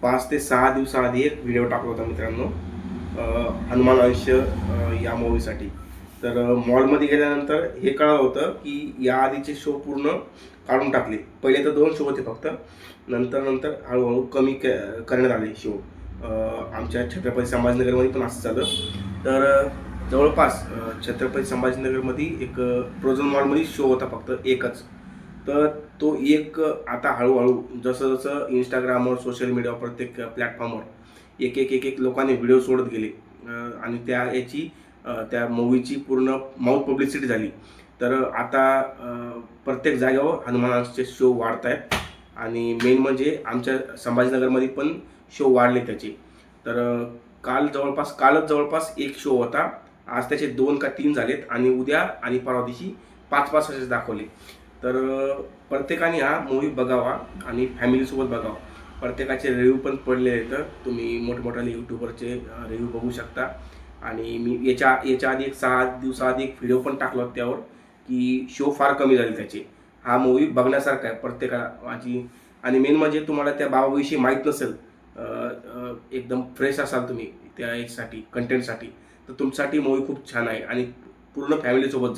5 ते 6 दिवसाआधी एक व्हिडिओ टाकला होता मित्रांनो, हनुमान अंश या मूव्हीसाठी. तर मॉलमध्ये गेल्यानंतर हे कळलं होतं की या आधीचे शो पूर्ण काढून टाकले. पहिले तर 2 शो होते फक्त. नंतर हळूहळू कमी करण्यात आले शो. आमच्या छत्रपती संभाजीनगरमध्ये पण असं झालं. तर जवळपास छत्रपती संभाजीनगरमध्ये एक प्रोझोन मॉलमध्ये शो होता फक्त एकच. तर तो एक आता हळूहळू जसं इंस्टाग्रामवर, सोशल मीडियावर, प्रत्येक प्लॅटफॉर्मवर एक लोकांनी व्हिडिओ सोडत गेले आणि त्या मूव्हीची पूर्ण माउथ पब्लिसिटी झाली. तर आता प्रत्येक जागेवर हनुमानाचे शो वाढत आहेत आणि मेन म्हणजे आमच्या संभाजीनगरमध्ये पण शो वाढले त्याचे. तर कालच जवळपास एक शो होता. आज त्याचे 2 का 3 झालेत आणि उद्या आणि परवा दिवशी 5-5 असेच दाखवले. तर प्रत्येकाने हा मूव्ही बघावा आणि फॅमिलीसोबत बघावा. प्रत्येकाचे रिव्ह्यू पण पडले आहेत. तुम्ही मोठमोठाले यूट्यूबरचे रिव्ह्यू बघू शकता. आणि मी याच्या आधी एक 6 दिवसाआधी एक व्हिडिओ पण टाकला होता त्यावर, की शो फार कमी झाले त्याचे. हा मूव्ही बघण्यासारखा आहे प्रत्येकाला. आणि मेन म्हणजे तुम्हाला त्या बाबाविषयी माहीत नसेल, एकदम फ्रेश असाल तुम्ही त्या याच्यासाठी कंटेंटसाठी, तर तुमच्यासाठी मूव्ही खूप छान आहे आणि पूर्ण फॅमिलीसोबत